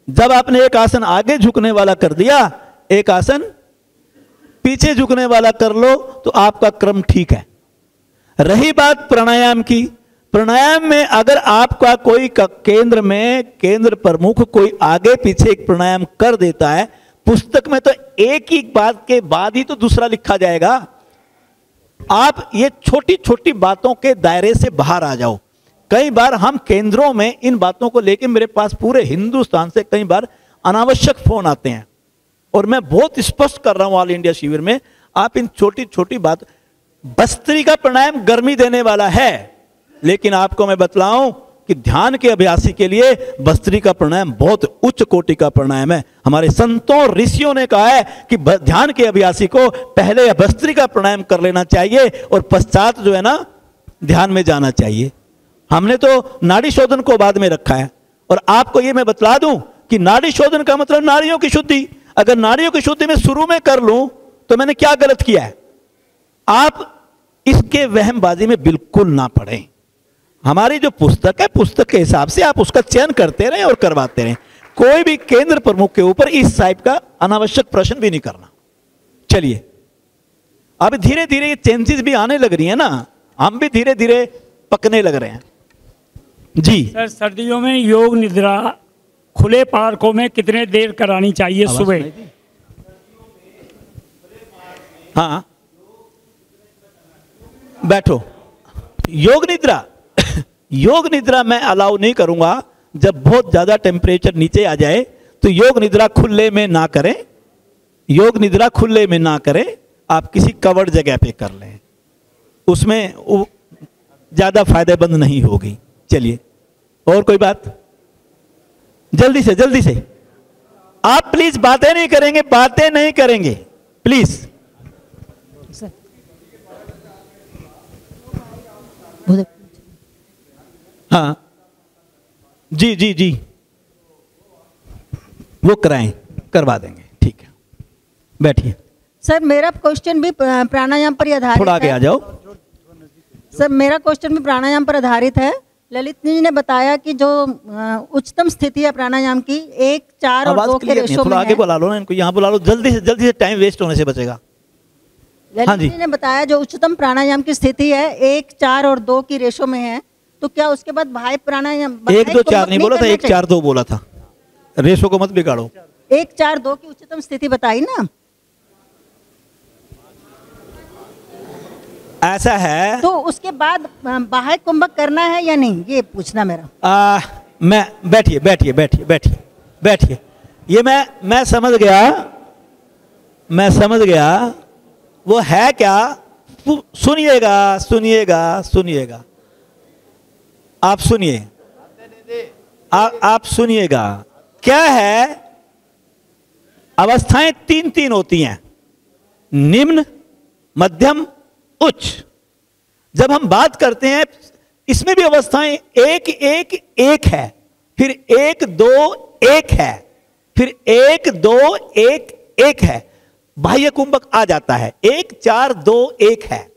जब आपने एक आसन आगे झुकने वाला कर दिया, एक आसन पीछे झुकने वाला कर लो, तो आपका क्रम ठीक है। रही बात प्राणायाम की, प्राणायाम में अगर आपका कोई केंद्र में केंद्र प्रमुख कोई आगे पीछे एक प्राणायाम कर देता है, पुस्तक में तो एक ही बात के बाद ही तो दूसरा लिखा जाएगा। आप ये छोटी छोटी बातों के दायरे से बाहर आ जाओ। कई बार हम केंद्रों में इन बातों को लेकर, मेरे पास पूरे हिंदुस्तान से कई बार अनावश्यक फोन आते हैं, और मैं बहुत स्पष्ट कर रहा हूं ऑल इंडिया शिविर में, आप इन छोटी छोटी बात, बस्त्री का प्राणायाम गर्मी देने वाला है, लेकिन आपको मैं बतलाऊं कि ध्यान के अभ्यासी के लिए बस्त्री का प्राणायाम बहुत उच्च कोटि का प्राणायाम है। हमारे संतों ऋषियों ने कहा है कि ध्यान के अभ्यासी को पहले बस्त्री का प्राणायाम कर लेना चाहिए और पश्चात जो है ना ध्यान में जाना चाहिए। हमने तो नाड़ी शोधन को बाद में रखा है, और आपको ये मैं बतला दूं कि नाड़ी शोधन का मतलब नाड़ियों की शुद्धि। अगर नाड़ियों की शुद्धि में शुरू में कर लूं तो मैंने क्या गलत किया है? आप इसके वहमबाजी में बिल्कुल ना पड़ें। हमारी जो पुस्तक है, पुस्तक के हिसाब से आप उसका चयन करते रहें और करवाते रहें। कोई भी केंद्र प्रमुख के ऊपर इस टाइप का अनावश्यक प्रश्न भी नहीं करना। चलिए, अब धीरे धीरे ये चेंजेस भी आने लग रही है ना, हम भी धीरे धीरे पकने लग रहे हैं जी।
सर, सर्दियों में योग निद्रा खुले पार्कों में कितने देर करानी चाहिए सुबह?
हाँ, बैठो। योग निद्रा योग निद्रा मैं अलाउ नहीं करूंगा। जब बहुत ज्यादा टेम्परेचर नीचे आ जाए तो योग निद्रा खुले में ना करें, योग निद्रा खुले में ना करें, आप किसी कवर्ड जगह पे कर लें, उसमें ज्यादा फायदेमंद नहीं होगी। चलिए, और कोई बात? जल्दी से आप प्लीज बातें नहीं करेंगे, बातें नहीं करेंगे प्लीज। हाँ जी, वो कराएं, करवा देंगे, ठीक है, बैठिए।
सर, मेरा क्वेश्चन भी प्राणायाम पर आधारित है।
थोड़ा आगे आ जाओ।
सर, मेरा क्वेश्चन भी प्राणायाम पर आधारित है। ललित जी ने बताया कि जो उच्चतम स्थिति है प्राणायाम की 1, 4 और 2 के रेशो में
थोड़ा आगे बुला लो ना इनको, यहाँ बुला लो, जल्दी से टाइम वेस्ट होने से बचेगा।
ललित जी ने बताया जो उच्चतम प्राणायाम की स्थिति है 1, 4 और 2 की रेशो में है, तो क्या उसके बाद बाह्य प्राणायाम
1, 2, 4 नहीं बोला था, 1, 4, 2 बोला था। रेशो को मत बिगाड़ो।
1, 4, 2 की उच्चतम स्थिति बताई ना,
ऐसा है।
तो उसके बाद बाह्य कुंभक करना है या नहीं, ये पूछना मेरा।
मैं बैठिए। ये मैं समझ गया वो है क्या। सुनिएगा आप सुनिए, आप सुनिएगा। क्या है, अवस्थाएं 3 होती हैं, निम्न, मध्यम, उच्च। जब हम बात करते हैं इसमें भी अवस्थाएं 1, 1, 1 है, फिर 1, 2, 1 है, फिर 1, 2, 1, 1 है, बाह्य कुंभक आ जाता है। 1, 4, 2, 1 है,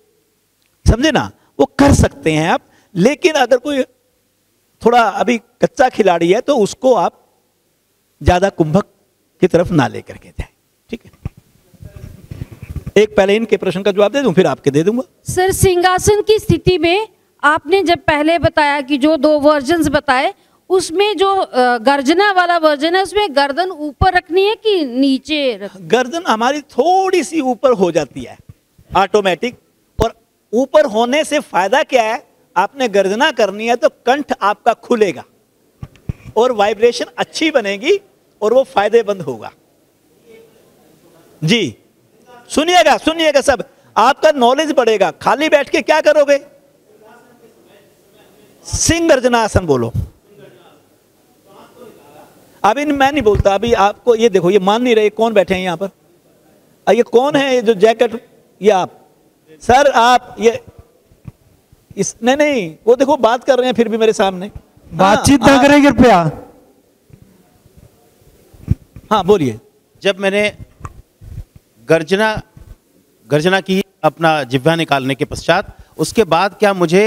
समझे ना। वो कर सकते हैं आप, लेकिन अगर कोई थोड़ा अभी कच्चा खिलाड़ी है तो उसको आप ज्यादा कुंभक की तरफ ना लेकर के जाए, ठीक है। एक पहले इनके प्रश्न का जवाब दे दूं, फिर आपके दे दूंगा।
सर, सिंहासन की स्थिति में आपने जब पहले बताया कि जो 2 वर्जन्स बताए, उसमें जो गर्जना वाला वर्जन है उसमें गर्दन ऊपर रखनी है कि नीचे
गर्दन हमारी थोड़ी सी ऊपर हो जाती है ऑटोमेटिक, और ऊपर होने से फायदा क्या है, आपने गर्जना करनी है तो कंठ आपका खुलेगा और वाइब्रेशन अच्छी बनेगी और वो फायदेमंद होगा। जी सुनिएगा सुनिएगा सब, आपका नॉलेज बढ़ेगा। खाली बैठ के क्या करोगे? सिंह गर्जनासन बोलो। अभी मैं नहीं बोलता, अभी आपको ये देखो, ये मान नहीं रहे, कौन बैठे हैं यहाँ पर? ये कौन है ये जो जैकेट? ये आप सर, आप ये इस नहीं, वो देखो बात कर रहे हैं फिर भी मेरे सामने।
बातचीत ना करें कृपया।
हाँ बोलिए।
जब मैंने गर्जना की अपना जिह्वा निकालने के पश्चात, उसके बाद क्या मुझे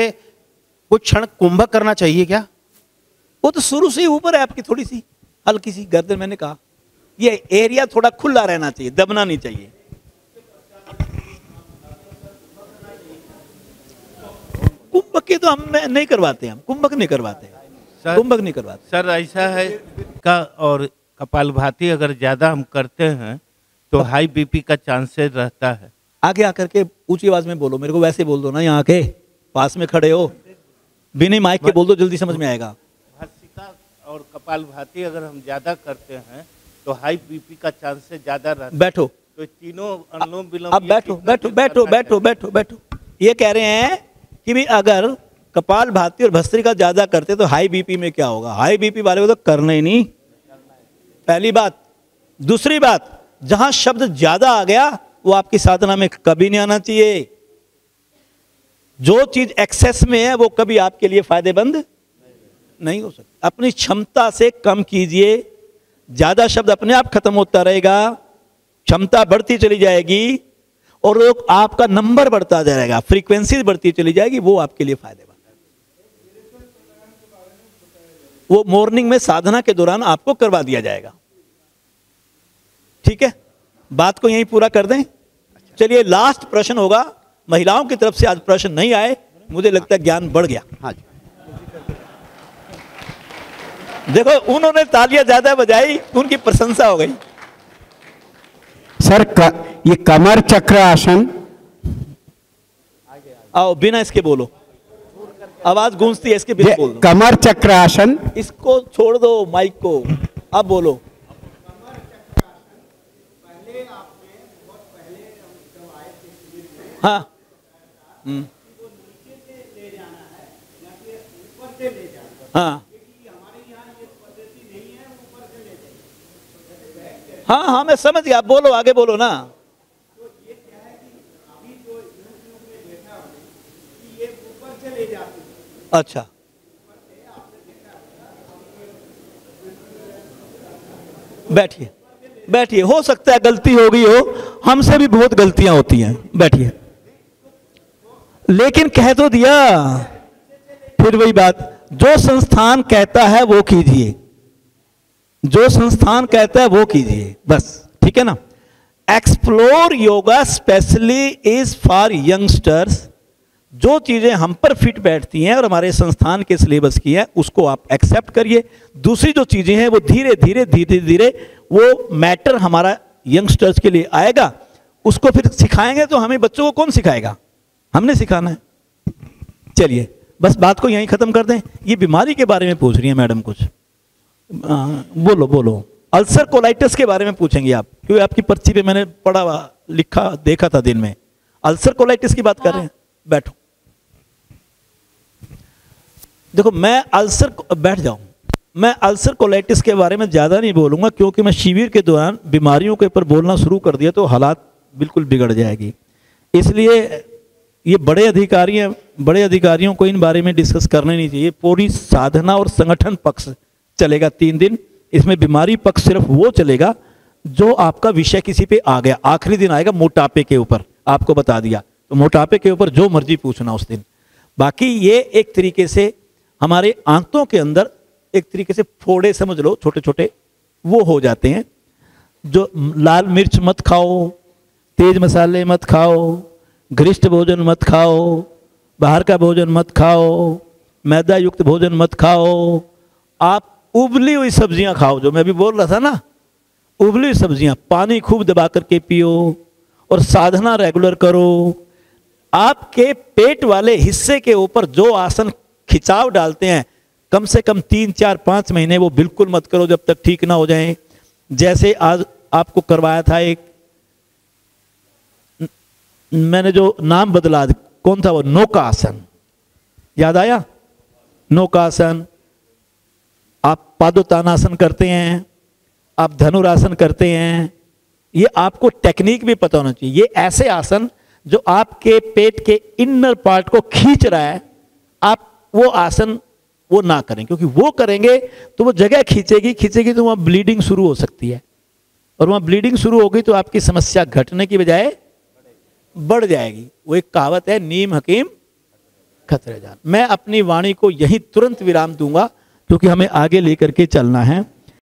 कुछ क्षण कुंभक करना चाहिए क्या?
वो तो शुरू से ही ऊपर है आपकी, थोड़ी सी हल्की सी गर्दन, मैंने कहा ये एरिया थोड़ा खुला रहना चाहिए, दबना नहीं चाहिए। कुंभक के तो हम नहीं करवाते, हम कुंभक नहीं करवाते, कुंभक नहीं करवाते।
सर ऐसा है का, और कपालभाति अगर ज्यादा हम करते हैं तो हाई बीपी का चांसेस रहता है।
आगे आकर के ऊंची आवाज में बोलो, मेरे को वैसे बोल दो ना, यहाँ के पास में खड़े हो, बिना माइक के बोल दो, जल्दी समझ में आएगा।
भस्त्रिका और कपालभाति अगर हम ज्यादा करते हैं तो हाई बीपी का चांसेस ज्यादा रहता है।
बैठो,
तो तीनों अनुलोम विलोम।
अब बैठो बैठो बैठो बैठो बैठो बैठो। ये कह रहे हैं कि भी अगर कपालभाति और भस्त्रिका ज्यादा करते तो हाई बीपी में क्या होगा? हाई बीपी वाले को तो करना ही नहीं, पहली बात। दूसरी बात, जहां शब्द ज्यादा आ गया वो आपकी साधना में कभी नहीं आना चाहिए। जो चीज एक्सेस में है वो कभी आपके लिए फायदेमंद नहीं हो सकती। अपनी क्षमता से कम कीजिए, ज्यादा शब्द अपने आप खत्म होता रहेगा, क्षमता बढ़ती चली जाएगी और आपका नंबर बढ़ता जाएगा, फ्रीक्वेंसी बढ़ती चली जाएगी, वो आपके लिए फायदेमंद है। वो मॉर्निंग में साधना के दौरान आपको करवा दिया जाएगा। ठीक है, बात को यहीं पूरा कर दें। चलिए लास्ट प्रश्न होगा, महिलाओं की तरफ से आज प्रश्न नहीं आए, मुझे लगता है ज्ञान बढ़ गया।
हाँ जी।
देखो उन्होंने तालियां ज्यादा बजाई, उनकी प्रशंसा हो गई।
सर ये कमर चक्र आसन,
आओ बिना इसके बोलो, आवाज गूंजती है, इसके बिना बोल दो।
कमर चक्र आसन,
इसको छोड़ दो माइक को, अब बोलो। हाँ हाँ हाँ हाँ मैं समझ गया, आप बोलो, आगे बोलो ना। अच्छा, बैठिए बैठिए, हो सकता है गलती हो गई हो, हमसे भी बहुत गलतियां होती हैं, बैठिए। लेकिन कह तो दिया, फिर वही बात, जो संस्थान कहता है वो कीजिए, जो संस्थान कहता है वो कीजिए, बस, ठीक है ना। Explore yoga specially is for youngsters. जो चीजें हम पर फिट बैठती हैं और हमारे संस्थान के सिलेबस की है, उसको आप एक्सेप्ट करिए। दूसरी जो चीजें हैं वो धीरे धीरे धीरे धीरे वो मैटर हमारा यंगस्टर्स के लिए आएगा, उसको फिर सिखाएंगे। तो हमें बच्चों को कौन सिखाएगा? हमने सिखाना है। चलिए बस बात को यहीं खत्म कर दें। ये बीमारी के बारे में पूछ रही है मैडम कुछ, बोलो बोलो। अल्सर कोलाइटिस के बारे में पूछेंगे आप, क्योंकि आपकी पर्ची पे मैंने पढ़ा लिखा देखा था दिन में, अल्सर कोलाइटिस की बात कर रहे हैं। बैठो, देखो मैं अल्सर, बैठ जाऊं, मैं अल्सर कोलाइटिस के बारे में ज्यादा नहीं बोलूंगा, क्योंकि मैं शिविर के दौरान बीमारियों के ऊपर बोलना शुरू कर दिया तो हालात बिल्कुल बिगड़ जाएगी। इसलिए ये बड़े अधिकारी हैं, बड़े अधिकारियों को इन बारे में डिस्कस करना नहीं चाहिए। पूरी साधना और संगठन पक्ष चलेगा 3 दिन, इसमें बीमारी पक्ष सिर्फ वो चलेगा जो आपका विषय किसी पे आ गया। आखिरी दिन आएगा मोटापे के ऊपर, आपको बता दिया, तो मोटापे के ऊपर जो मर्जी पूछना उस दिन। बाकी ये एक तरीके से हमारे आंतों के अंदर एक तरीके से फोड़े समझ लो, छोटे छोटे वो हो जाते हैं। जो लाल मिर्च मत खाओ,
तेज मसाले मत खाओ, गरिष्ठ भोजन मत खाओ, बाहर का भोजन मत खाओ, मैदा युक्त भोजन मत खाओ। आप उबली हुई सब्जियां खाओ, जो मैं भी बोल रहा था ना, उबली हुई सब्जियां, पानी खूब दबा करके पियो और साधना रेगुलर करो। आपके पेट वाले हिस्से के ऊपर जो आसन खिंचाव डालते हैं, कम से कम 3, 4, 5 महीने वो बिल्कुल मत करो जब तक ठीक ना हो जाए। जैसे आज आपको करवाया था एक, मैंने जो नाम बदला, कौन था वो, नौकासन, याद आया? नौकासन। आप पादोतानासन करते हैं, आप धनुरासन करते हैं, ये आपको टेक्निक भी पता होना चाहिए। ये ऐसे आसन जो आपके पेट के इनर पार्ट को खींच रहा है, आप वो आसन वो ना करें, क्योंकि वो करेंगे तो वो जगह खींचेगी तो वहां ब्लीडिंग शुरू हो सकती है, और वहां ब्लीडिंग शुरू हो गई तो आपकी समस्या घटने की बजाय बढ़ जाएगी। वो एक कहावत है, नीम हकीम खतरे जान। मैं अपनी वाणी को यहीं तुरंत विराम दूंगा, क्योंकि हमें आगे लेकर के चलना है।